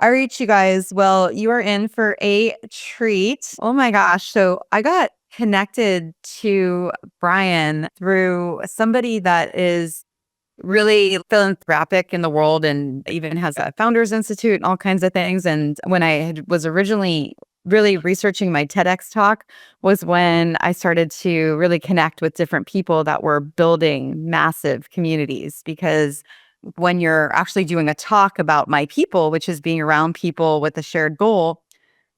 All right, you guys. Well, you are in for a treat. Oh my gosh. So I got connected to Brian through somebody that is really philanthropic in the world and even has a Founders Institute and all kinds of things. And when was originally really researching my TEDx talk was when I started to really connect with different people that were building massive communities because when you're actually doing a talk about my people, which is being around people with a shared goal,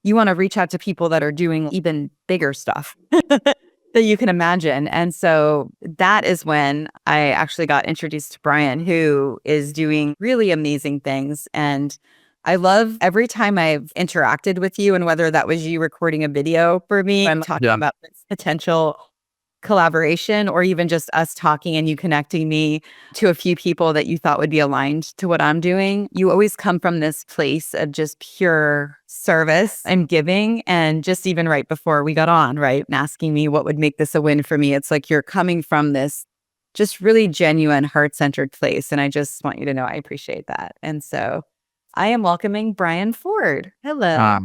you want to reach out to people that are doing even bigger stuff that you can imagine. And so that is when I actually got introduced to Brian, who is doing really amazing things. And I love every time I've interacted with you, and whether that was you recording a video for me, I'm talking Yeah. about this potential collaboration, or even just us talking and you connecting me to a few people that you thought would be aligned to what I'm doing. You always come from this place of just pure service and giving. And just even right before we got on, right, and asking me what would make this a win for me, it's like you're coming from this just really genuine, heart-centered place. And I just want you to know I appreciate that. And so I am welcoming Brian Ford. Hello.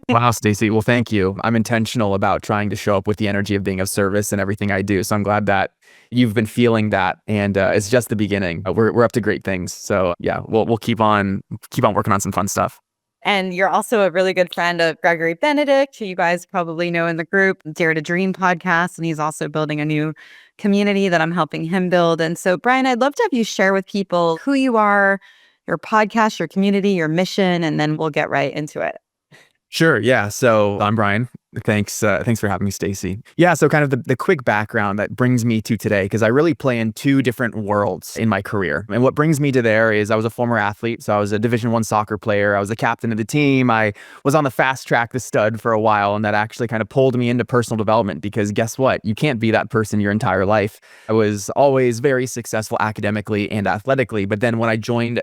Wow, Stacey. Well, thank you. I'm intentional about trying to show up with the energy of being of service in everything I do. So I'm glad that you've been feeling that, and it's just the beginning. We're up to great things. So yeah, we'll keep on working on some fun stuff. And you're also a really good friend of Gregory Benedict, who you guys probably know in the group, Dare to Dream podcast. And he's also building a new community that I'm helping him build. And so, Brian, I'd love to have you share with people who you are, your podcast, your community, your mission, and then we'll get right into it. Sure. Yeah. So I'm Brian. Thanks for having me, Stacey. Yeah. So kind of the quick background that brings me to today, because I really play in two different worlds in my career. And what brings me to there is I was a former athlete. So I was a Division I soccer player. I was the captain of the team. I was on the fast track, the stud for a while. And that actually kind of pulled me into personal development because guess what? You can't be that person your entire life. I was always very successful academically and athletically. But then when I joined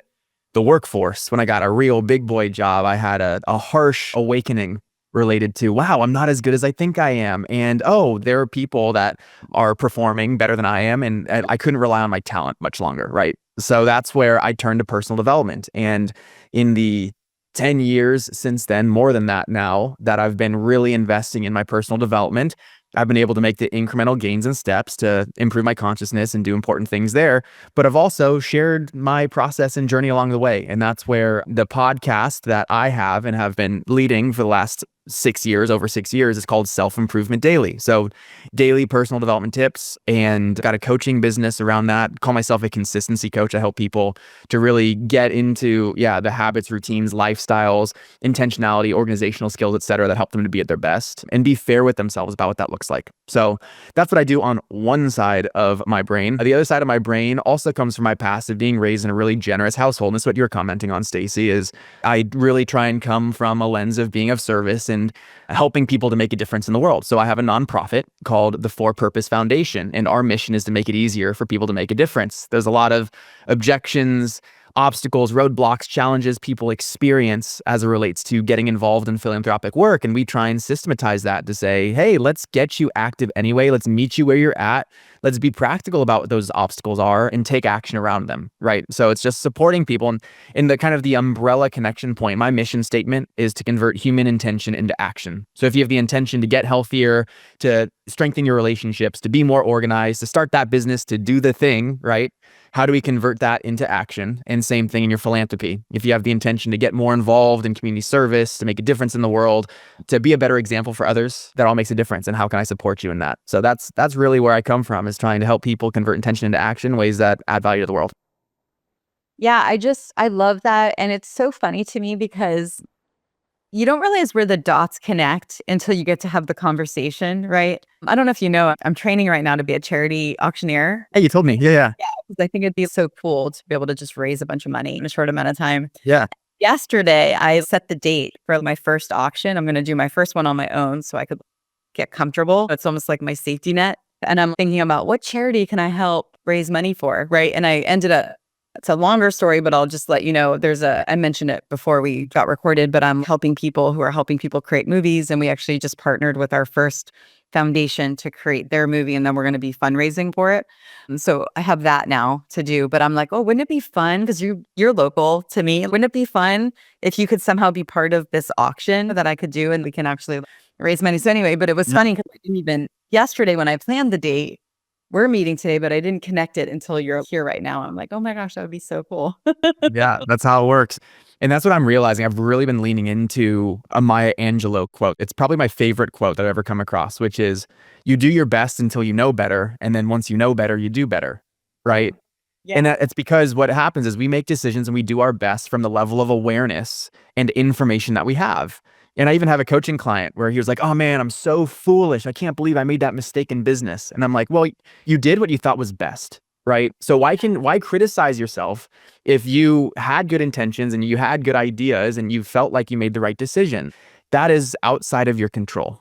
the workforce, when I got a real big boy job, I had a harsh awakening related to, wow, I'm not as good as I think I am. And oh, there are people that are performing better than I am. And I couldn't rely on my talent much longer, right? So that's where I turned to personal development. And in the 10 years since then, more than that now, that I've been really investing in my personal development, I've been able to make the incremental gains and steps to improve my consciousness and do important things there. But I've also shared my process and journey along the way. And that's where the podcast that I have and have been leading for the last over 6 years, is called Self-Improvement Daily. So daily personal development tips, and got a coaching business around that. Call myself a consistency coach. I help people to really get into, the habits, routines, lifestyles, intentionality, organizational skills, et cetera, that help them to be at their best and be fair with themselves about what that looks like. So that's what I do on one side of my brain. The other side of my brain also comes from my past of being raised in a really generous household. And this is what you're commenting on, Stacey, is I really try and come from a lens of being of service and helping people to make a difference in the world. So I have a nonprofit called the For Purpose Foundation, and our mission is to make it easier for people to make a difference. There's a lot of objections, obstacles, roadblocks, challenges people experience as it relates to getting involved in philanthropic work. And we try and systematize that to say, hey, let's get you active anyway. Let's meet you where you're at. Let's be practical about what those obstacles are and take action around them, right? So it's just supporting people. And in the kind of the umbrella connection point, my mission statement is to convert human intention into action. So if you have the intention to get healthier, to strengthen your relationships, to be more organized, to start that business, to do the thing, right? How do we convert that into action? And same thing in your philanthropy. If you have the intention to get more involved in community service, to make a difference in the world, to be a better example for others, that all makes a difference. And how can I support you in that? So that's really where I come from, is trying to help people convert intention into action, ways that add value to the world. Yeah, I love that. And it's so funny to me because you don't realize where the dots connect until you get to have the conversation, right? I don't know if you know, I'm training right now to be a charity auctioneer. Hey, you told me. Yeah. Yeah, because I think it'd be so cool to be able to just raise a bunch of money in a short amount of time. Yeah. Yesterday, I set the date for my first auction. I'm going to do my first one on my own so I could get comfortable. It's almost like my safety net. And I'm thinking about what charity can I help raise money for, right? And I ended up, it's a longer story, but I'll just let you know, I mentioned it before we got recorded, but I'm helping people who are helping people create movies. And we actually just partnered with our first foundation to create their movie, and then we're going to be fundraising for it. And so I have that now to do. But I'm like, oh, wouldn't it be fun? Because you're local to me. Wouldn't it be fun if you could somehow be part of this auction that I could do and we can actually raise money? So anyway, but it was funny because I didn't even yesterday when I planned the date. We're meeting today, but I didn't connect it until you're here right now. I'm like, oh my gosh, that would be so cool. Yeah, that's how it works. And that's what I'm realizing. I've really been leaning into a Maya Angelou quote. It's probably my favorite quote that I've ever come across, which is, you do your best until you know better. And then once you know better, you do better. Right. Yeah. And it's because what happens is we make decisions and we do our best from the level of awareness and information that we have. And I even have a coaching client where he was like, oh man, I'm so foolish. I can't believe I made that mistake in business. And I'm like, well, you did what you thought was best. Right. So why criticize yourself if you had good intentions and you had good ideas and you felt like you made the right decision? That is outside of your control.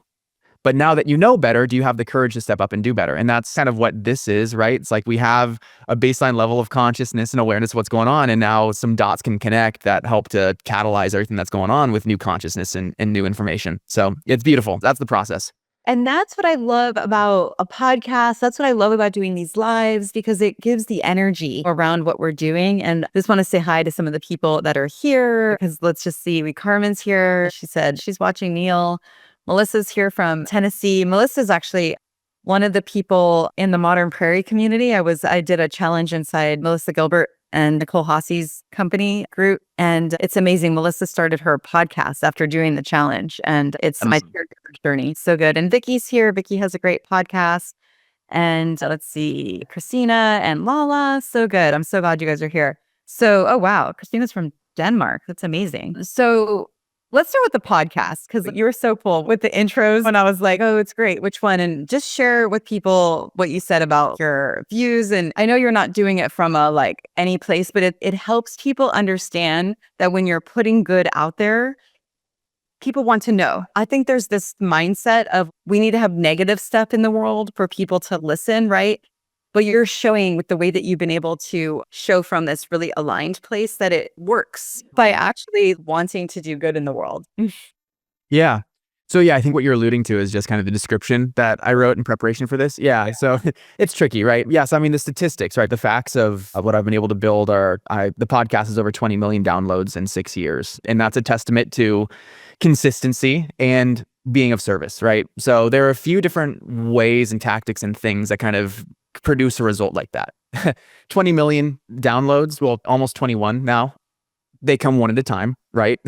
But now that you know better, do you have the courage to step up and do better? And that's kind of what this is, right? It's like we have a baseline level of consciousness and awareness of what's going on. And now some dots can connect that help to catalyze everything that's going on with new consciousness and new information. So it's beautiful. That's the process. And that's what I love about a podcast. That's what I love about doing these lives, because it gives the energy around what we're doing. And I just want to say hi to some of the people that are here, because let's just see. Carmen's here. She said she's watching Neil. Melissa's here from Tennessee. Melissa's actually one of the people in the Modern Prairie community. I did a challenge inside Melissa Gilbert and Nicole Hosse's company group. And it's amazing. Melissa started her podcast after doing the challenge. And it's my caregiver journey. So good. And Vicky's here. Vicky has a great podcast. And let's see, Christina and Lala. So good. I'm so glad you guys are here. So, oh, wow. Christina's from Denmark. That's amazing. So let's start with the podcast, because you were so cool with the intros when I was like, oh, it's great. Which one? And just share with people what you said about your views. And I know you're not doing it from a like any place, but it helps people understand that when you're putting good out there, people want to know. I think there's this mindset of we need to have negative stuff in the world for people to listen, right? But you're showing with the way that you've been able to show from this really aligned place that it works by actually wanting to do good in the world. Yeah. So yeah, I think what you're alluding to is just kind of the description that I wrote in preparation for this. Yeah. So it's tricky, right? Yes. I mean, the statistics, right? The facts of what I've been able to build the podcast is over 20 million downloads in 6 years. And that's a testament to consistency and being of service, right? So there are a few different ways and tactics and things that kind of produce a result like that. 20 million downloads, well, almost 21 now. They come one at a time, right?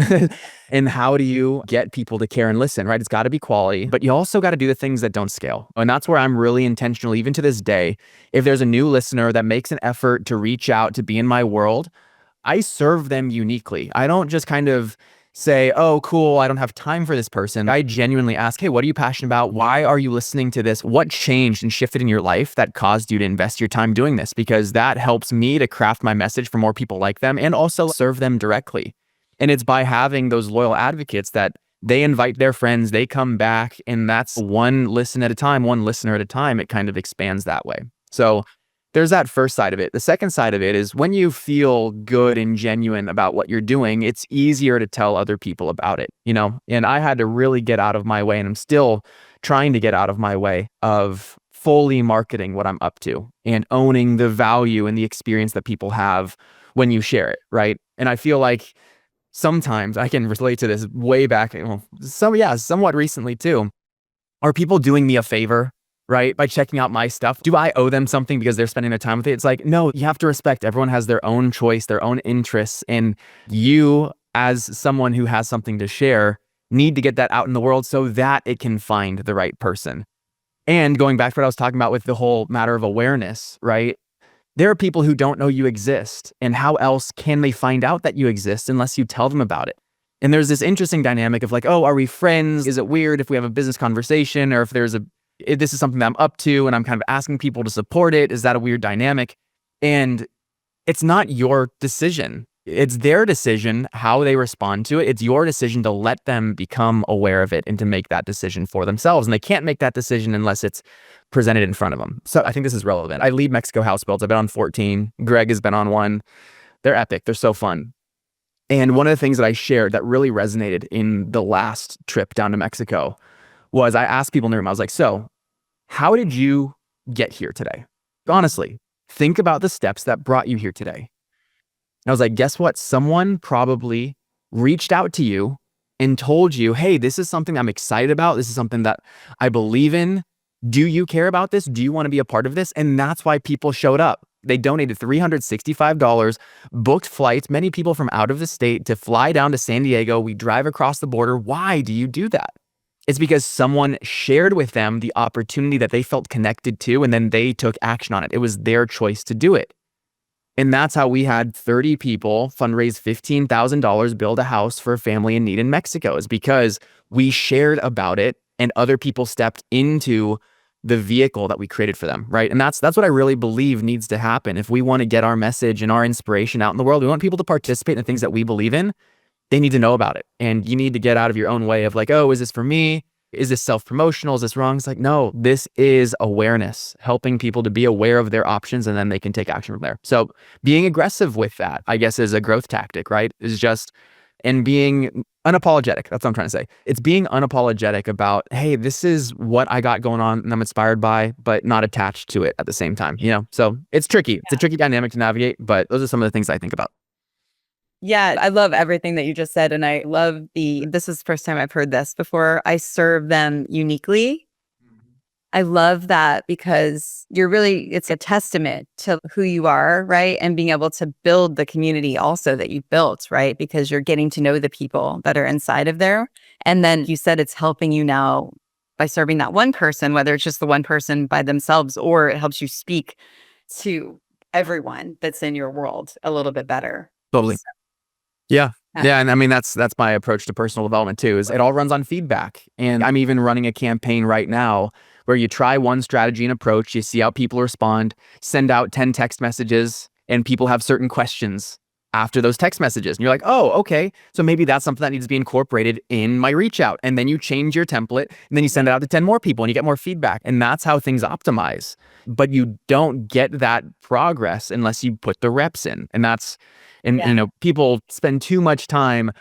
And how do you get people to care and listen, right? It's got to be quality, but you also got to do the things that don't scale. And that's where I'm really intentional, even to this day. If there's a new listener that makes an effort to reach out, to be in my world, I serve them uniquely. I don't just kind of say, oh, cool, I don't have time for this person. I genuinely ask, hey, what are you passionate about? Why are you listening to this? What changed and shifted in your life that caused you to invest your time doing this? Because that helps me to craft my message for more people like them and also serve them directly. And it's by having those loyal advocates that they invite their friends, they come back, and that's one listen at a time, one listener at a time. It kind of expands that way. So there's that first side of it. The second side of it is when you feel good and genuine about what you're doing, it's easier to tell other people about it, you know? And I had to really get out of my way, and I'm still trying to get out of my way of fully marketing what I'm up to and owning the value and the experience that people have when you share it, right? And I feel like sometimes I can relate to this way back, well, somewhat recently too. Are people doing me a favor, right, by checking out my stuff? Do I owe them something because they're spending their time with it? It's like, no, you have to respect everyone has their own choice, their own interests. And you, as someone who has something to share, need to get that out in the world so that it can find the right person. And going back to what I was talking about with the whole matter of awareness, right? There are people who don't know you exist. And how else can they find out that you exist unless you tell them about it? And there's this interesting dynamic of like, oh, are we friends? Is it weird if we have a business conversation, or if this is something that I'm up to and I'm kind of asking people to support it? Is that a weird dynamic? And it's not your decision. It's their decision how they respond to it. It's your decision to let them become aware of it and to make that decision for themselves. And they can't make that decision unless it's presented in front of them. So I think this is relevant. I lead Mexico House Builds. I've been on 14. Greg has been on one. They're epic. They're so fun. And one of the things that I shared that really resonated in the last trip down to Mexico was I asked people in the room, I was like, so How did you get here today? Honestly, think about the steps that brought you here today. And I was like, guess what? Someone probably reached out to you and told you, hey, this is something I'm excited about. This is something that I believe in. Do you care about this? Do you want to be a part of this? And that's why people showed up. They donated $365, booked flights, many people from out of the state to fly down to San Diego. We drive across the border. Why do you do that? It's because someone shared with them the opportunity that they felt connected to, and then they took action on it. It was their choice to do it. And that's how we had 30 people fundraise $15,000, build a house for a family in need in Mexico, is because we shared about it and other people stepped into the vehicle that we created for them, right? And that's what I really believe needs to happen. If we want to get our message and our inspiration out in the world, we want people to participate in the things that we believe in. They need to know about it. And you need to get out of your own way of like, oh, is this for me? Is this self-promotional? Is this wrong? It's like, no, this is awareness, helping people to be aware of their options, and then they can take action from there. So being aggressive with that, I guess, is a growth tactic, right? Is just, and being unapologetic. That's what I'm trying to say. It's being unapologetic about, hey, this is what I got going on and I'm inspired by, but not attached to it at the same time, So it's tricky. It's a tricky dynamic to navigate, but those are some of the things I think about. Yeah, I love everything that you just said. And I love this is the first time I've heard this before. I serve them uniquely. I love that because it's a testament to who you are, right? And being able to build the community also that you've built, right? Because you're getting to know the people that are inside of there. And then you said it's helping you now by serving that one person, whether it's just the one person by themselves, or it helps you speak to everyone that's in your world a little bit better. Totally. Yeah. Yeah. And I mean, that's my approach to personal development too, is it all runs on feedback. And I'm even running a campaign right now where you try one strategy and approach, you see how people respond, send out 10 text messages, and people have certain questions after those text messages. And you're like, oh, okay. So maybe that's something that needs to be incorporated in my reach out. And then you change your template and then you send it out to 10 more people and you get more feedback. And that's how things optimize. But you don't get that progress unless you put the reps in. And people spend too much time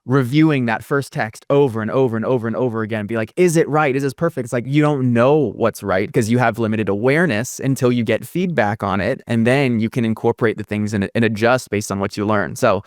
reviewing that first text over and over and over and over again. Be like, is it right? Is this perfect? It's like, you don't know what's right because you have limited awareness until you get feedback on it. And then you can incorporate the things and adjust based on what you learn. So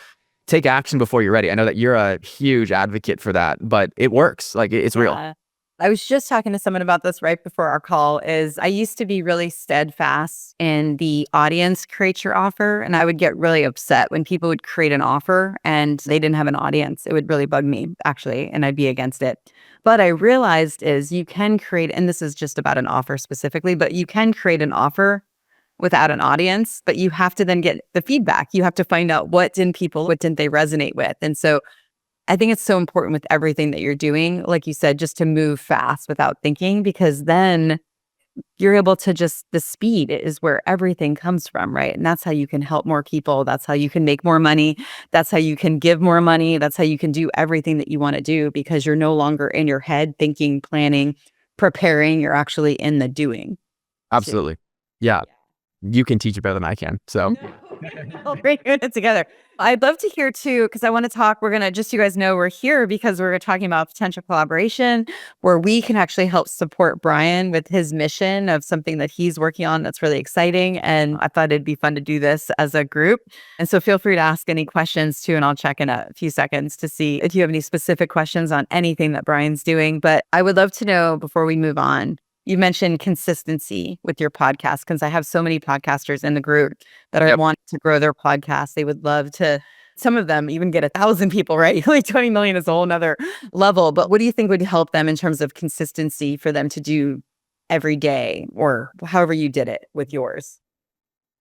take action before you're ready. I know that you're a huge advocate for that, but it works. Like, it's real. I was just talking to someone about this right before our call. Is I used to be really steadfast in the audience create your offer. And I would get really upset when people would create an offer and they didn't have an audience. It would really bug me, actually, and I'd be against it. But I realized is you can create, and this is just about an offer specifically, but you can create an offer without an audience, but you have to then get the feedback. You have to find out what didn't they resonate with. And so I think it's so important with everything that you're doing, like you said, just to move fast without thinking, because then you're able to the speed is where everything comes from, right? And that's how you can help more people. That's how you can make more money. That's how you can give more money. That's how you can do everything that you want to do because you're no longer in your head thinking, planning, preparing. You're actually in the doing. Absolutely. Yeah. You can teach it better than I can. So we'll bring it together. I'd love to hear too, because I want to talk. We're going to just, you guys know we're here because we're talking about potential collaboration where we can actually help support Brian with his mission of something that he's working on that's really exciting. And I thought it'd be fun to do this as a group. And so feel free to ask any questions too. And I'll check in a few seconds to see if you have any specific questions on anything that Brian's doing. But I would love to know before we move on. You mentioned consistency with your podcast because I have so many podcasters in the group that are wanting to grow their podcast. They would love to, some of them even get 1,000 people, right? Like 20 million is a whole nother level. But what do you think would help them in terms of consistency for them to do every day or however you did it with yours?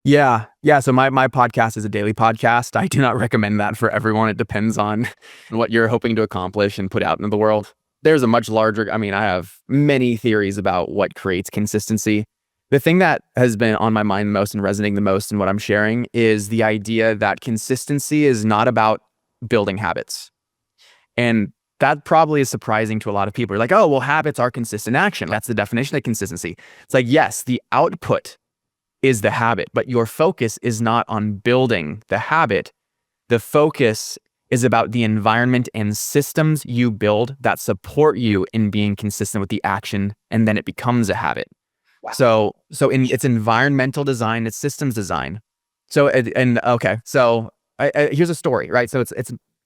Yeah. So my podcast is a daily podcast. I do not recommend that for everyone. It depends on what you're hoping to accomplish and put out into the world. There's a much larger, I have many theories about what creates consistency. The thing that has been on my mind most and resonating the most in what I'm sharing is the idea that consistency is not about building habits. And that probably is surprising to a lot of people. You're like, oh, well, habits are consistent action. That's the definition of consistency. It's like, yes, the output is the habit, but your focus is not on building the habit. The focus is about the environment and systems you build that support you in being consistent with the action, and then it becomes a habit. Wow. It's environmental design, it's systems design. So, okay, so here's a story, right? So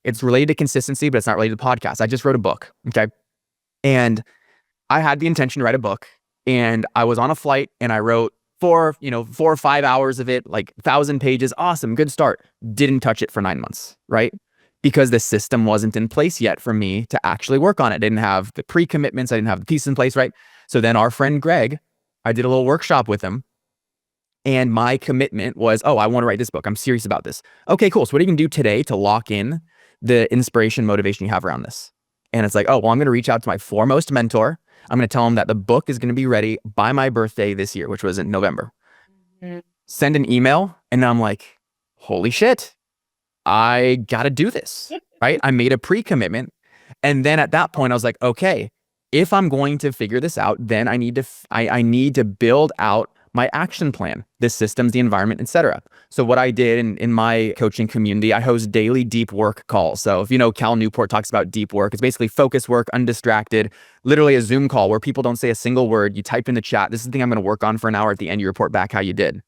it's related to consistency, but it's not related to podcasts. I just wrote a book, okay? And I had the intention to write a book, and I was on a flight, and I wrote 4 or 5 hours of it, like 1,000 pages. Awesome, good start. Didn't touch it for 9 months, right? Because the system wasn't in place yet for me to actually work on it. I didn't have the pre-commitments. I didn't have the pieces in place, right? So then our friend Greg, I did a little workshop with him, and my commitment was, oh, I want to write this book. I'm serious about this. Okay, cool. So what are you going to do today to lock in the inspiration, motivation you have around this? And it's like, oh, well, I'm going to reach out to my foremost mentor. I'm going to tell him that the book is going to be ready by my birthday this year, which was in November. Mm-hmm. Send an email, and I'm like, holy shit, I got to do this, right? I made a pre-commitment. And then at that point, I was like, okay, if I'm going to figure this out, then I need to build out my action plan, the systems, the environment, etc. So what I did in my coaching community, I host daily deep work calls. So if you know, Cal Newport talks about deep work. It's basically focus work, undistracted, literally a Zoom call where people don't say a single word. You type in the chat, this is the thing I'm going to work on for an hour. At the end, you report back how you did.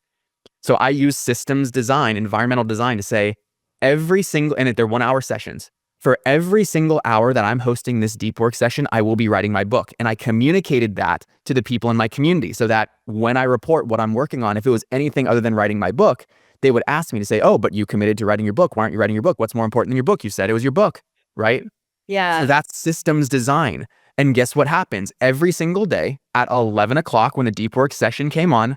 So I use systems design, environmental design to say every single, and they're 1-hour sessions. For every single hour that I'm hosting this deep work session, I will be writing my book. And I communicated that to the people in my community so that when I report what I'm working on, if it was anything other than writing my book, they would ask me to say, oh, but you committed to writing your book. Why aren't you writing your book? What's more important than your book? You said it was your book, right? Yeah. So that's systems design. And guess what happens? Every single day at 11 o'clock when the deep work session came on,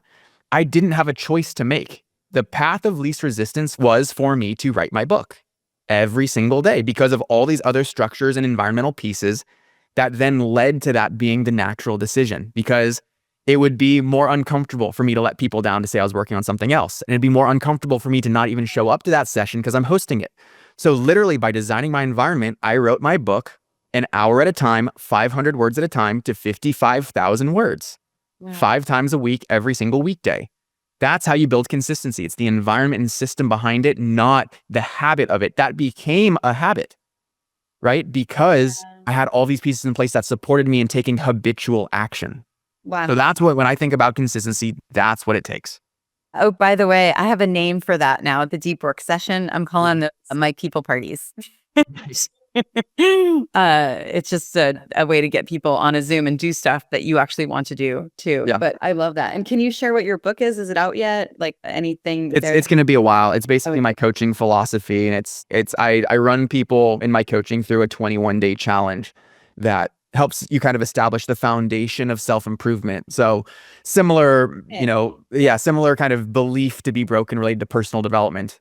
I didn't have a choice to make. The path of least resistance was for me to write my book every single day because of all these other structures and environmental pieces that then led to that being the natural decision, because it would be more uncomfortable for me to let people down to say I was working on something else. And it'd be more uncomfortable for me to not even show up to that session because I'm hosting it. So literally by designing my environment, I wrote my book an hour at a time, 500 words at a time to 55,000 words, 5 times a week, every single weekday. That's how you build consistency. It's the environment and system behind it, not the habit of it. That became a habit, right? Because I had all these pieces in place that supported me in taking habitual action. Wow. So that's what, when I think about consistency, that's what it takes. Oh, by the way, I have a name for that now at the deep work session. I'm calling them my people parties. Nice. It's just a way to get people on a Zoom and do stuff that you actually want to do too. Yeah. But I love that. And can you share what your book is? Is it out yet? Like anything? It's going to be a while. It's basically my coaching philosophy, and I run people in my coaching through a 21-day challenge that helps you kind of establish the foundation of self-improvement. So similar, similar kind of belief to be broken related to personal development.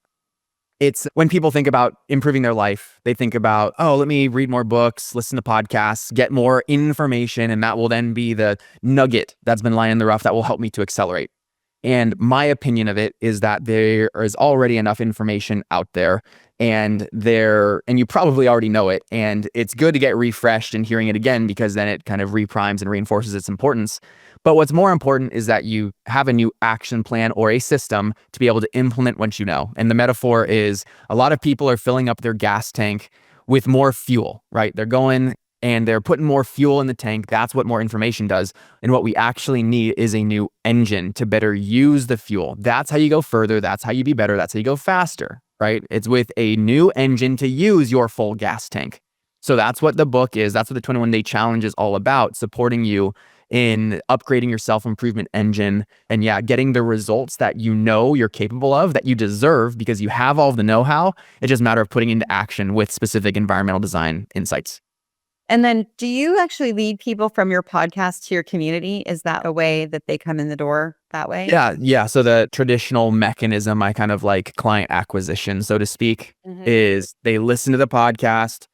It's when people think about improving their life, they think about, oh, let me read more books, listen to podcasts, get more information, and that will then be the nugget that's been lying in the rough that will help me to accelerate. And my opinion of it is that there is already enough information out there, and you probably already know it, and it's good to get refreshed and hearing it again because then it kind of reprimes and reinforces its importance. But what's more important is that you have a new action plan or a system to be able to implement once you know. And the metaphor is a lot of people are filling up their gas tank with more fuel, right? They're going and they're putting more fuel in the tank. That's what more information does. And what we actually need is a new engine to better use the fuel. That's how you go further. That's how you be better. That's how you go faster, right? It's with a new engine to use your full gas tank. So that's what the book is. That's what the 21-day challenge is all about, supporting you in upgrading your self-improvement engine and getting the results that you know you're capable of, that you deserve because you have all of the know-how. It's just a matter of putting into action with specific environmental design insights. And then do you actually lead people from your podcast to your community? Is that a way that they come in the door that way? Yeah. So the traditional mechanism, I kind of like client acquisition, so to speak, is they listen to the podcast.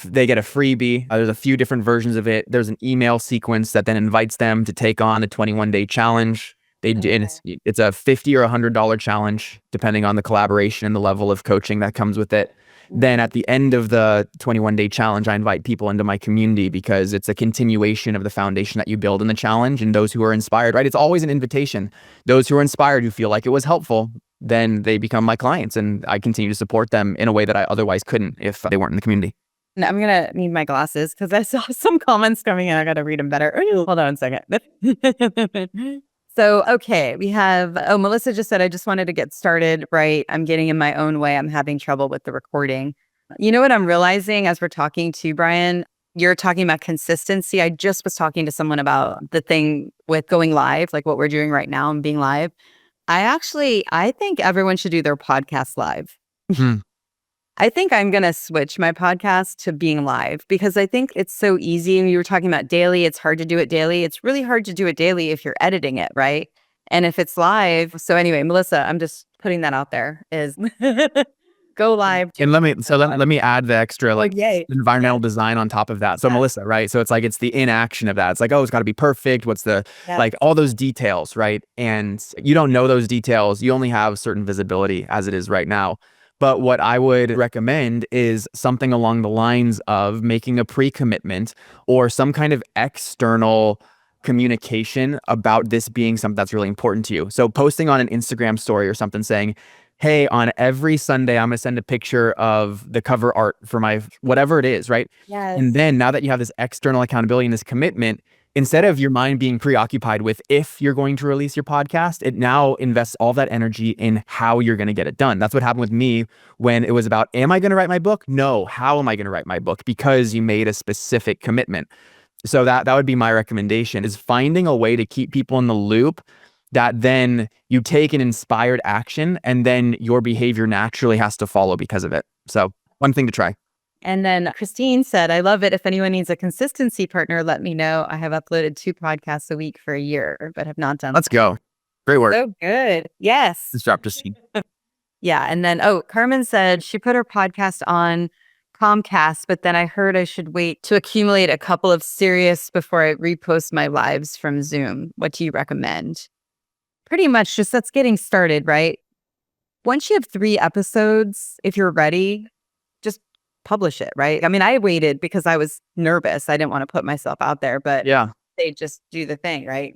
They get a freebie. There's a few different versions of it. There's an email sequence that then invites them to take on the 21-day challenge. And it's a $50 or $100 challenge, depending on the collaboration and the level of coaching that comes with it. Then at the end of the 21-day challenge, I invite people into my community because it's a continuation of the foundation that you build in the challenge, and those who are inspired, right? It's always an invitation. Those who are inspired, who feel like it was helpful, then they become my clients, and I continue to support them in a way that I otherwise couldn't if they weren't in the community. And I'm going to need my glasses because I saw some comments coming in. I got to read them better. Hold on a second. So, okay, we have, Melissa just said, I just wanted to get started, right? I'm getting in my own way. I'm having trouble with the recording. You know what I'm realizing as we're talking to Brian? You're talking about consistency. I just was talking to someone about the thing with going live, like what we're doing right now and being live. I think everyone should do their podcast live. Hmm. I think I'm going to switch my podcast to being live because I think it's so easy. And you were talking about daily. It's hard to do it daily. It's really hard to do it daily if you're editing it, right? And if it's live. So anyway, Melissa, I'm just putting that out there is go live. And let me add the extra like yay. environmental design on top of that. So Melissa, right? So it's like it's the inaction of that. It's like, oh, it's got to be perfect. What's the like all those details, right? And you don't know those details. You only have certain visibility as it is right now. But what I would recommend is something along the lines of making a pre-commitment or some kind of external communication about this being something that's really important to you. So posting on an Instagram story or something saying, hey, on every Sunday, I'm going to send a picture of the cover art for my whatever it is, right? Yes. And then now that you have this external accountability and this commitment, instead of your mind being preoccupied with if you're going to release your podcast, it now invests all that energy in how you're going to get it done. That's what happened with me when it was about, am I going to write my book? No. How am I going to write my book? Because you made a specific commitment. So that would be my recommendation, is finding a way to keep people in the loop that then you take an inspired action and then your behavior naturally has to follow because of it. So one thing to try. And then Christine said, I love it. If anyone needs a consistency partner, let me know. I have uploaded 2 podcasts a week for a year, but have not done. Let's go. Great work. So good. Yes. Let's drop to scene. Yeah. And then, Carmen said she put her podcast on Comcast, but then I heard I should wait to accumulate a couple of serious before I repost my lives from Zoom. What do you recommend? Pretty much just that's getting started, right? Once you have 3 episodes, if you're ready, just publish it, right? I mean, I waited because I was nervous. I didn't want to put myself out there, but yeah, they just do the thing, right?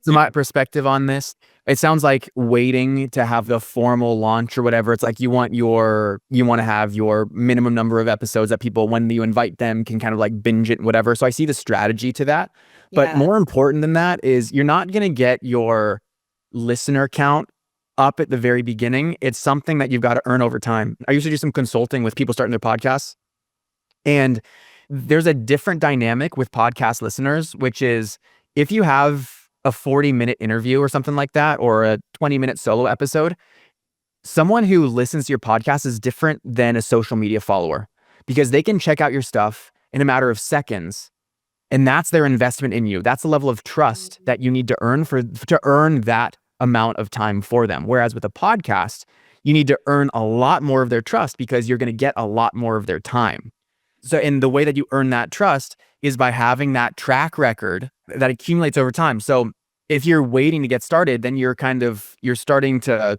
So my perspective on this, it sounds like waiting to have the formal launch or whatever. It's like you want to have your minimum number of episodes that people, when you invite them, can kind of like binge it, whatever. So I see the strategy to that. But more important than that is you're not going to get your listener count up at the very beginning. It's something that you've got to earn over time. I used to do some consulting with people starting their podcasts, and there's a different dynamic with podcast listeners, which is if you have a 40-minute interview or something like that, or a 20-minute solo episode, someone who listens to your podcast is different than a social media follower because they can check out your stuff in a matter of seconds. And that's their investment in you. That's the level of trust that you need to earn to earn that amount of time for them. Whereas with a podcast, you need to earn a lot more of their trust because you're going to get a lot more of their time. So, and the way that you earn that trust is by having that track record that accumulates over time. So if you're waiting to get started, then you're starting to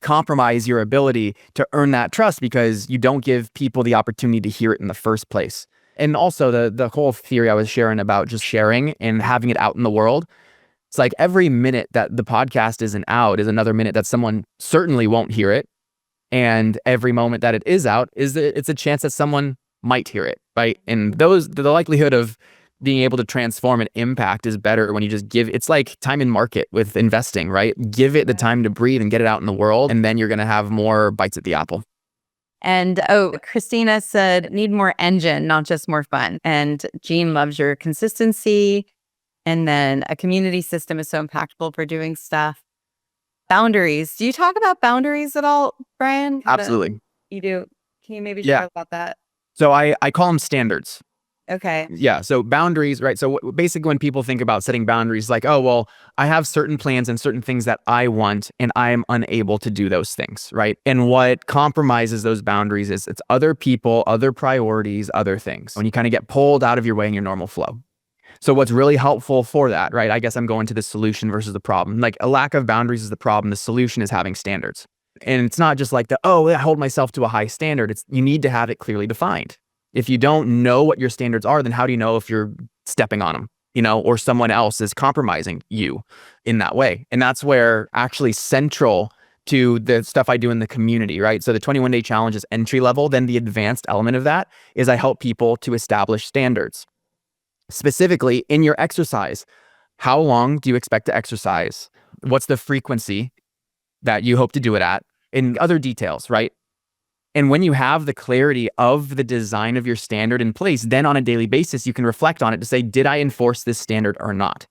compromise your ability to earn that trust because you don't give people the opportunity to hear it in the first place. And also the whole theory I was sharing about just sharing and having it out in the world. It's like every minute that the podcast isn't out is another minute that someone certainly won't hear it. And every moment that it is out it's a chance that someone might hear it, right? And the likelihood of being able to transform and impact is better when you just it's like time in market with investing, right? Give it the time to breathe and get it out in the world, and then you're going to have more bites at the apple. And Christina said, need more engine, not just more fun. And Jean loves your consistency. And then a community system is so impactful for doing stuff. Boundaries. Do you talk about boundaries at all, Brian? Absolutely. You do. Can you maybe talk about that? So I call them standards. Okay. Yeah. So boundaries, right? So basically when people think about setting boundaries, like, oh, well, I have certain plans and certain things that I want, and I am unable to do those things, right? And what compromises those boundaries is it's other people, other priorities, other things. When you kind of get pulled out of your way in your normal flow. So what's really helpful for that, right? I guess I'm going to the solution versus the problem. Like a lack of boundaries is the problem. The solution is having standards. And it's not just like I hold myself to a high standard. You need to have it clearly defined. If you don't know what your standards are, then how do you know if you're stepping on them, or someone else is compromising you in that way? And that's where actually central to the stuff I do in the community, right? So the 21-day challenge is entry level. Then the advanced element of that is I help people to establish standards. Specifically in your exercise, how long do you expect to exercise? What's the frequency that you hope to do it at? And other details, right? And when you have the clarity of the design of your standard in place, then on a daily basis, you can reflect on it to say, did I enforce this standard or not?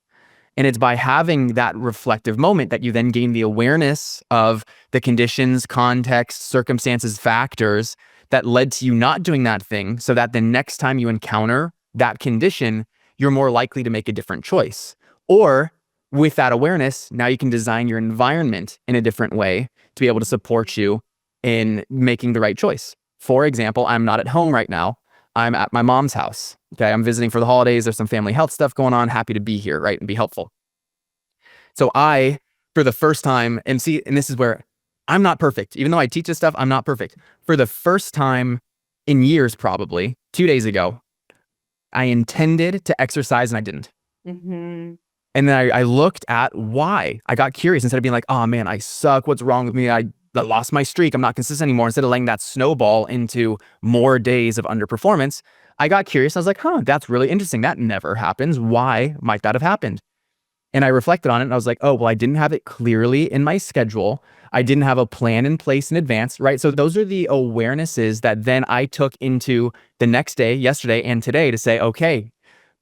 And it's by having that reflective moment that you then gain the awareness of the conditions, context, circumstances, factors that led to you not doing that thing, so that the next time you encounter that condition, you're more likely to make a different choice. Or with that awareness, now you can design your environment in a different way to be able to support you in making the right choice. For example, I'm not at home right now. I'm at my mom's house. Okay, I'm visiting for the holidays. There's some family health stuff going on. Happy to be here, right, and be helpful. So I, for the first time, and this is where I'm not perfect. Even though I teach this stuff, I'm not perfect. For the first time in years, probably 2 days ago, I intended to exercise and I didn't. Mm-hmm. And then I looked at why. I got curious instead of being like, oh man, I suck. What's wrong with me? I lost my streak. I'm not consistent anymore. Instead of letting that snowball into more days of underperformance, I got curious. I was like, that's really interesting. That never happens. Why might that have happened? And I reflected on it and I was like, oh, well, I didn't have it clearly in my schedule. I didn't have a plan in place in advance, right? So those are the awarenesses that then I took into the next day, yesterday, and today to say, okay,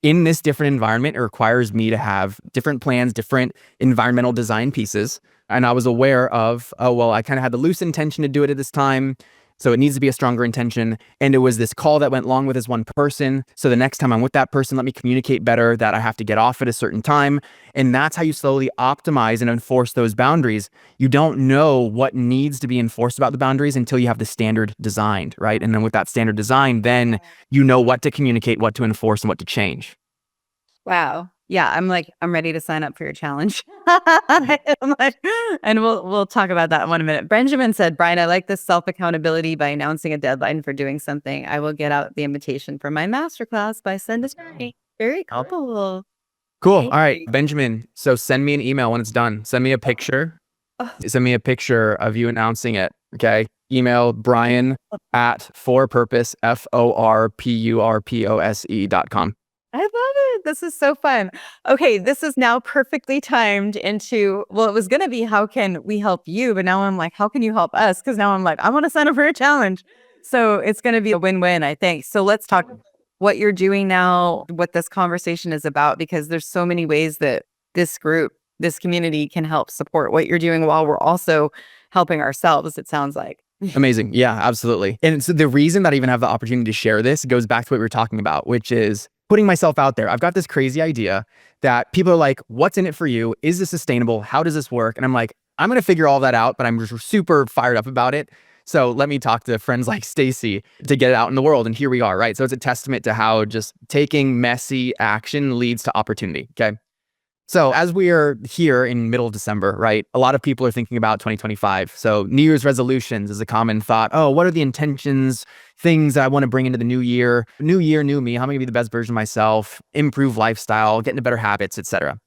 in this different environment, it requires me to have different plans, different environmental design pieces. And I was aware of, oh, well, I kind of had the loose intention to do it at this time. So it needs to be a stronger intention. And it was this call that went along with this one person. So the next time I'm with that person, let me communicate better that I have to get off at a certain time. And that's how you slowly optimize and enforce those boundaries. You don't know what needs to be enforced about the boundaries until you have the standard designed, right? And then with that standard design, then you know what to communicate, what to enforce, and what to change. Wow. Yeah, I'm ready to sign up for your challenge. And we'll talk about that in 1 minute. Benjamin said, Brian, I like this self-accountability by announcing a deadline for doing something. I will get out the invitation for my masterclass by send it to me. Very cool. Cool. All right, Benjamin. So send me an email when it's done. Send me a picture. Send me a picture of you announcing it. Okay. Email Brian at forpurpose, FORPURPOSE.com. I love it. This is so fun. Okay, this is now perfectly timed into, well, it was going to be, how can we help you? But now I'm like, how can you help us? Because now I'm like, I want to sign up for a challenge. So it's going to be a win-win, I think. So let's talk what you're doing now, what this conversation is about, because there's so many ways that this group, this community can help support what you're doing while we're also helping ourselves, it sounds like. Amazing. Yeah, absolutely. And so the reason that I even have the opportunity to share this goes back to what we were talking about, which is putting myself out there. I've got this crazy idea that people are like, what's in it for you? Is this sustainable? How does this work? And I'm like, I'm going to figure all that out, but I'm just super fired up about it. So let me talk to friends like Stacy to get it out in the world. And here we are, right? So it's a testament to how just taking messy action leads to opportunity. Okay. So as we are here in middle of December, right, a lot of people are thinking about 2025. So New Year's resolutions is a common thought. Oh, what are the intentions, things that I want to bring into the new year? New year, new me. How am I going to be the best version of myself? Improve lifestyle, get into better habits, etc.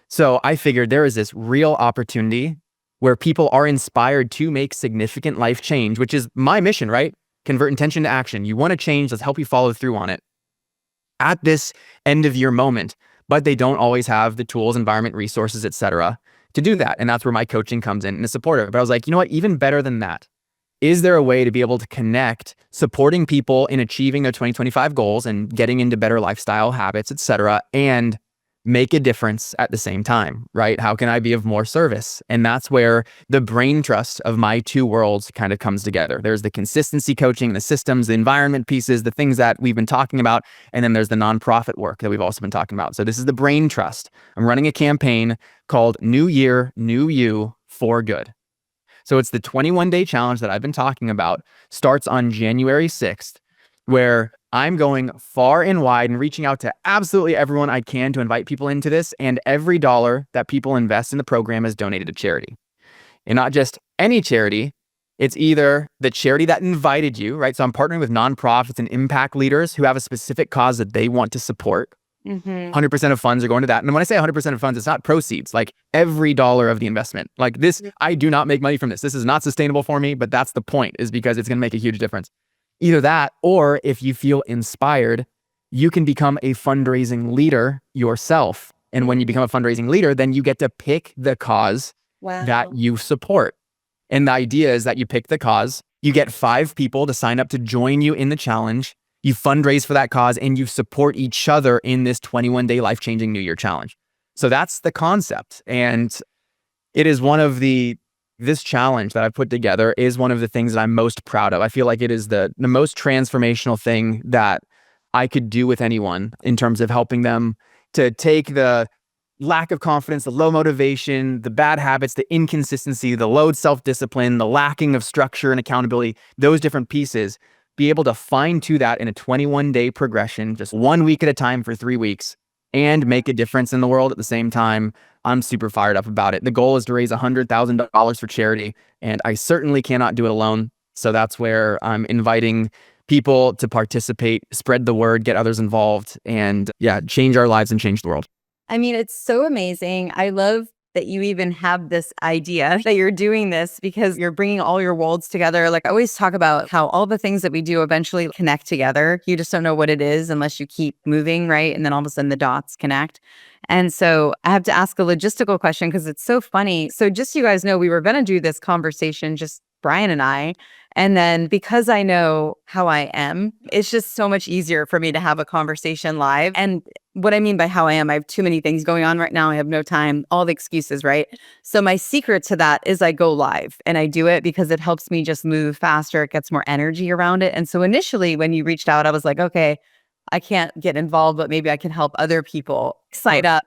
So I figured there is this real opportunity where people are inspired to make significant life change, which is my mission, right? Convert intention to action. You want to change, let's help you follow through on it. At this end of year moment, but they don't always have the tools, environment, resources, etc., to do that. And that's where my coaching comes in and is supportive. But I was like, you know what, even better than that, is there a way to be able to connect supporting people in achieving their 2025 goals and getting into better lifestyle habits, etc., and make a difference at the same time, right? How can I be of more service? And that's where the brain trust of my two worlds kind of comes together. There's the consistency coaching, the systems, the environment pieces, the things that we've been talking about. And then there's the nonprofit work that we've also been talking about. So this is the brain trust. I'm running a campaign called New Year, New You for Good. So it's the 21-day challenge that I've been talking about, starts on January 6th, where I'm going far and wide and reaching out to absolutely everyone I can to invite people into this. And every dollar that people invest in the program is donated to charity. And not just any charity, it's either the charity that invited you, right? So I'm partnering with nonprofits and impact leaders who have a specific cause that they want to support. Mhm. 100% of funds are going to that. And when I say 100% of funds, it's not proceeds, like every dollar of the investment. Like this, I do not make money from this. This is not sustainable for me, but that's the point, is because it's going to make a huge difference. Either that, or if you feel inspired, you can become a fundraising leader yourself. And when you become a fundraising leader, then you get to pick the cause that Wow. you support. And the idea is that you pick the cause, you get 5 people to sign up to join you in the challenge, you fundraise for that cause, and you support each other in this 21-day life-changing New Year challenge. So that's the concept. And it is this challenge that I've put together is one of the things that I'm most proud of. I feel like it is the most transformational thing that I could do with anyone in terms of helping them to take the lack of confidence, the low motivation, the bad habits, the inconsistency, the low self-discipline, the lacking of structure and accountability, those different pieces, be able to fine-tune that in a 21-day progression, just 1 week at a time for 3 weeks, and make a difference in the world at the same time. I'm super fired up about it. The goal is to raise $100,000 for charity, and I certainly cannot do it alone. So that's where I'm inviting people to participate, spread the word, get others involved, and change our lives and change the world. I mean, it's so amazing. I love that you even have this idea that you're doing this because you're bringing all your worlds together. Like I always talk about how all the things that we do eventually connect together. You just don't know what it is unless you keep moving, right? And then all of a sudden the dots connect. And so I have to ask a logistical question because it's so funny. So just so you guys know, we were going to do this conversation, just Brian and I. And then because I know how I am, it's just so much easier for me to have a conversation live. And what I mean by how I am, I have too many things going on right now. I have no time, all the excuses, right? So my secret to that is I go live and I do it because it helps me just move faster. It gets more energy around it. And so initially when you reached out, I was like, okay, I can't get involved, but maybe I can help other people sign up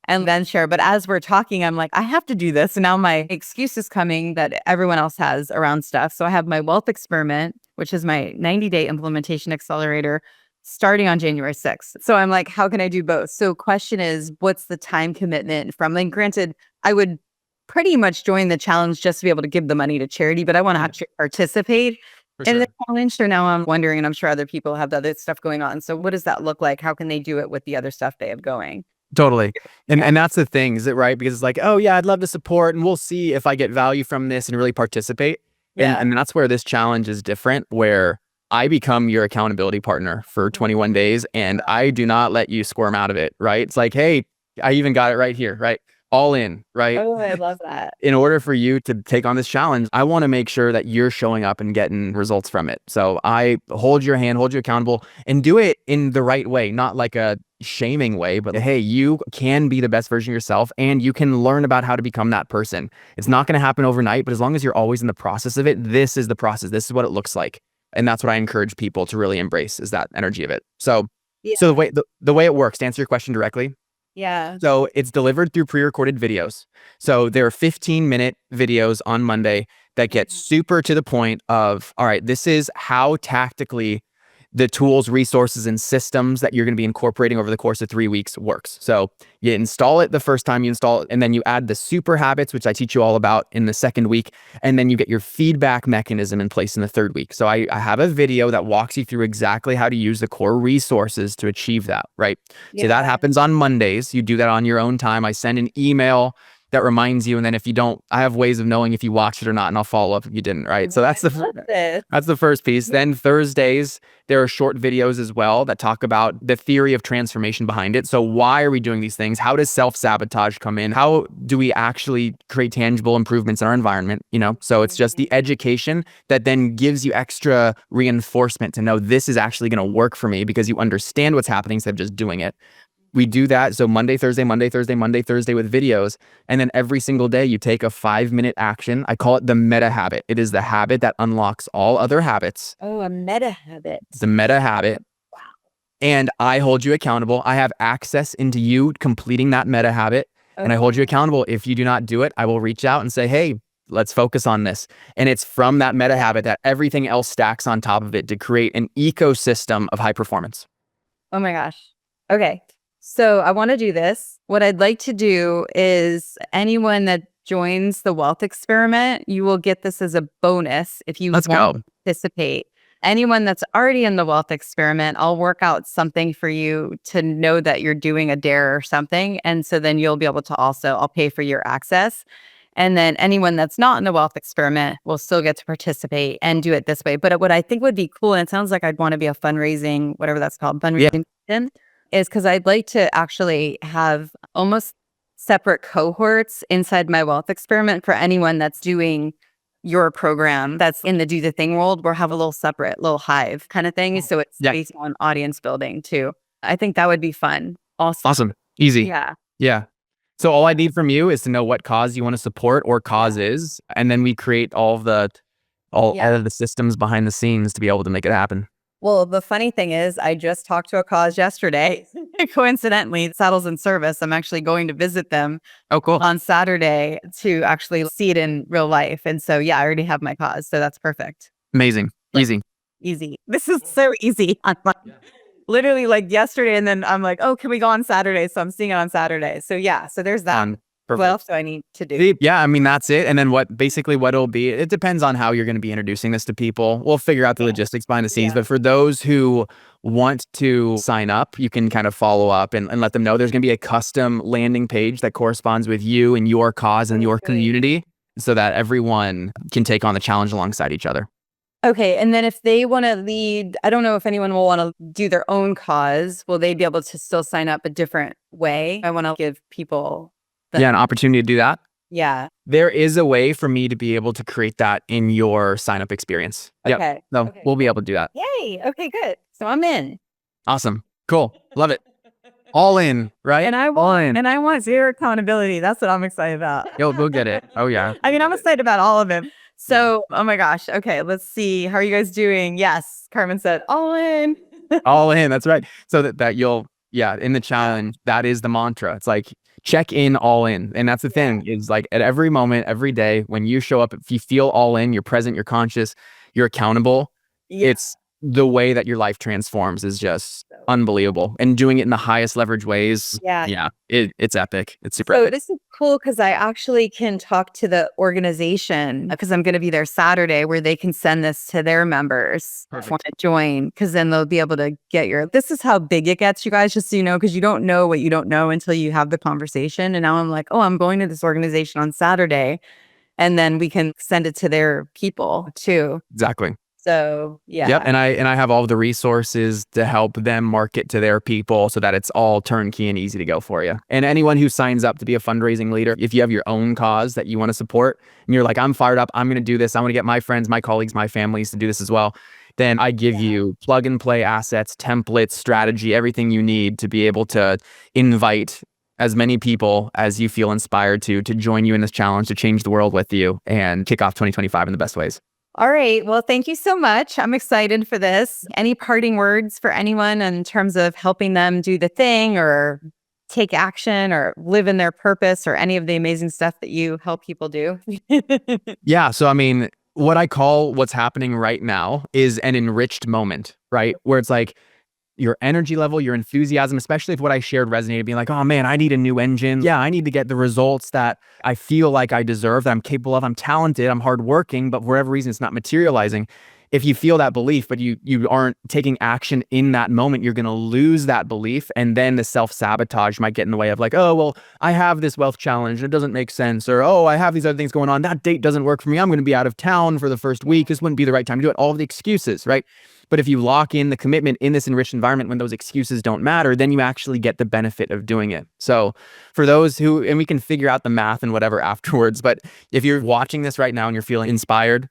and then share. But as we're talking, I'm like, I have to do this. And now my excuse is coming that everyone else has around stuff. So I have my wealth experiment, which is my 90-day implementation accelerator starting on January 6th. So I'm like, how can I do both? So question is, what's the time commitment from? And granted, I would pretty much join the challenge just to be able to give the money to charity, but I want to actually participate in the challenge. So now I'm wondering, and I'm sure other people have the other stuff going on. So what does that look like? How can they do it with the other stuff they have going? Totally. And that's the thing, is it right? Because it's like, oh yeah, I'd love to support and we'll see if I get value from this and really participate. And that's where this challenge is different, where I become your accountability partner for 21 days and I do not let you squirm out of it, right? It's like, hey, I even got it right here, right? All in, right? Oh, I love that. In order for you to take on this challenge, I want to make sure that you're showing up and getting results from it. So I hold your hand, hold you accountable, and do it in the right way, not like a shaming way, but hey, you can be the best version of yourself and you can learn about how to become that person. It's not going to happen overnight, but as long as you're always in the process of it, this is the process. This is what it looks like. And that's what I encourage people to really embrace, is that energy of it. So, so the way it works, to answer your question directly, so it's delivered through pre-recorded videos. So there are 15-minute videos on Monday that get super to the point of, all right, this is how tactically the tools, resources, and systems that you're going to be incorporating over the course of 3 weeks works. So you install it the first time you install it, and then you add the super habits, which I teach you all about in the second week. And then you get your feedback mechanism in place in the third week. So I have a video that walks you through exactly how to use the core resources to achieve that, right? So that happens on Mondays. You do that on your own time. I send an email that reminds you. And then if you don't, I have ways of knowing if you watched it or not, and I'll follow up if you didn't, right? So that's the first piece. Then Thursdays, there are short videos as well that talk about the theory of transformation behind it. So why are we doing these things? How does self-sabotage come in? How do we actually create tangible improvements in our environment? You know, so it's just the education that then gives you extra reinforcement to know this is actually going to work for me, because you understand what's happening instead of just doing it. We do that. So Monday, Thursday, Monday, Thursday, Monday, Thursday with videos. And then every single day you take a 5-minute action. I call it the meta habit. It is the habit that unlocks all other habits. Oh, a meta habit. It's a meta habit. Wow. And I hold you accountable. I have access into you completing that meta habit. And I hold you accountable. If you do not do it, I will reach out and say, hey, let's focus on this. And it's from that meta habit that everything else stacks on top of it to create an ecosystem of high performance. Oh my gosh. Okay. So I want to do this. What I'd like to do is anyone that joins the wealth experiment, you will get this as a bonus if you want to participate. anyone that's already in the wealth experiment, I'll work out something for you to know that you're doing a dare or something. And so then you'll be able to also, I'll pay for your access. And then anyone that's not in the wealth experiment will still get to participate and do it this way. But what I think would be cool, and it sounds like I'd want to be a fundraising, whatever that's called, fundraising, is because I'd like to actually have almost separate cohorts inside my wealth experiment for anyone that's doing your program that's in the do the thing world. We'll have a little separate little hive kind of thing. So it's based on audience building too. I think that would be fun. Awesome. Easy. Yeah. Yeah. So all I need from you is to know what cause you want to support or causes, and then we create all of the systems behind the scenes to be able to make it happen. Well, the funny thing is, I just talked to a cause yesterday. Coincidentally, Saddles and Service. I'm actually going to visit them. Oh, cool. On Saturday to actually see it in real life. And so, yeah, I already have my cause. So that's perfect. Amazing. Easy. This is so easy. I'm like, literally like yesterday. And then I'm like, oh, can we go on Saturday? So I'm seeing it on Saturday. So yeah, so there's that. What else do I need to do? Yeah, I mean, that's it. And then what it'll be, it depends on how you're going to be introducing this to people. We'll figure out the logistics behind the scenes. But for those who want to sign up, you can kind of follow up and let them know there's going to be a custom landing page that corresponds with you and your cause and your community so that everyone can take on the challenge alongside each other. Okay. And then if they want to lead, I don't know if anyone will want to do their own cause. Will they be able to still sign up a different way? I want to give people an opportunity to do that. Yeah. There is a way for me to be able to create that in your sign up experience. Okay. We'll be able to do that. Yay. Okay, good. So I'm in. Awesome. Cool. Love it. All in, right? And I want zero accountability. That's what I'm excited about. We'll get it. Oh yeah. I mean, I'm excited about all of them. So, oh my gosh. Okay, let's see. How are you guys doing? Yes. Carmen said, all in. All in. That's right. So that you'll, in the challenge, that is the mantra. It's like, check in, all in. And that's the thing is like at every moment, every day, when you show up, if you feel all in, you're present, you're conscious, you're accountable. It's the way that your life transforms is just unbelievable. And doing it in the highest leverage ways. It's epic. It's super epic. This is cool because I actually can talk to the organization because I'm going to be there Saturday where they can send this to their members who want to join, because then they'll be able to get this is how big it gets, you guys, just so you know, because you don't know what you don't know until you have the conversation. And now I'm like, oh, I'm going to this organization on Saturday, and then we can send it to their people too. Exactly. So yeah. Yep. And I have all of the resources to help them market to their people so that it's all turnkey and easy to go for you. And anyone who signs up to be a fundraising leader, if you have your own cause that you want to support and you're like, I'm fired up, I'm going to do this, I want to get my friends, my colleagues, my families to do this as well, then I give you plug and play assets, templates, strategy, everything you need to be able to invite as many people as you feel inspired to join you in this challenge, to change the world with you and kick off 2025 in the best ways. All right. Well, thank you so much. I'm excited for this. Any parting words for anyone in terms of helping them do the thing or take action or live in their purpose or any of the amazing stuff that you help people do? Yeah. So, I mean, what I call what's happening right now is an enriched moment, right? Where it's like, your energy level, your enthusiasm, especially if what I shared resonated, being like, oh man, I need a new engine. Yeah, I need to get the results that I feel like I deserve, that I'm capable of. I'm talented, I'm hardworking, but for whatever reason, it's not materializing. If you feel that belief, but you aren't taking action in that moment, you're going to lose that belief. And then the self-sabotage might get in the way of like, oh, well, I have this wealth challenge and it doesn't make sense. Or, oh, I have these other things going on. That date doesn't work for me. I'm going to be out of town for the first week. This wouldn't be the right time to do it. All of the excuses, right? But if you lock in the commitment in this enriched environment when those excuses don't matter, then you actually get the benefit of doing it. So for those who, and we can figure out the math and whatever afterwards, but if you're watching this right now and you're feeling inspired,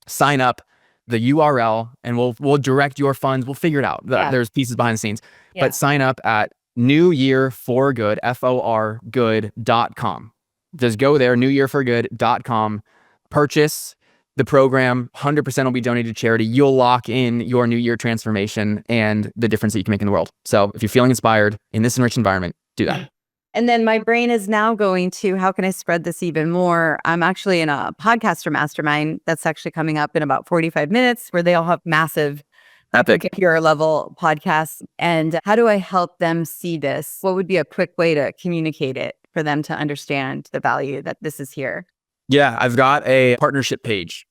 sign up. The URL, and we'll direct your funds. We'll figure it out. There's pieces behind the scenes, but sign up at newyearforgood, FORgood.com. Just go there, newyearforgood.com, purchase the program. 100% will be donated to charity. You'll lock in your New Year transformation and the difference that you can make in the world. So if you're feeling inspired in this enriched environment, do that. And then my brain is now going to, how can I spread this even more? I'm actually in a podcaster mastermind that's actually coming up in about 45 minutes where they all have massive epic pure level podcasts. And how do I help them see this? What would be a quick way to communicate it for them to understand the value that this is here? Yeah, I've got a partnership page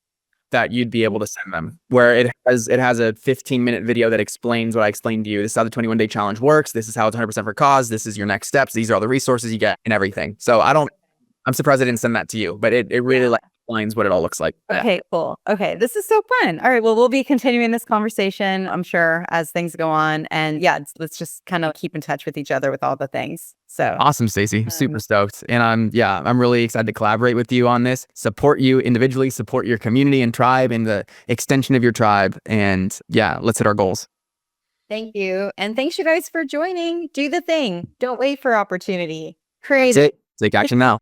that you'd be able to send them, where it has a 15-minute video that explains what I explained to you. This is how the 21-day challenge works. This is how it's 100% for cause. This is your next steps. These are all the resources you get and everything. So I'm surprised I didn't send that to you, but it really like explains what it all looks like. Okay, cool. Okay, this is so fun. All right, well, we'll be continuing this conversation, I'm sure, as things go on. And yeah, let's just kind of keep in touch with each other with all the things. So Awesome, Stacey. Super stoked. And I'm really excited to collaborate with you on this, support you individually, support your community and tribe and the extension of your tribe. And yeah, let's hit our goals. thank you. And thanks you guys for joining. Do the thing. Don't wait for opportunity. That's Crazy. it. Take action now.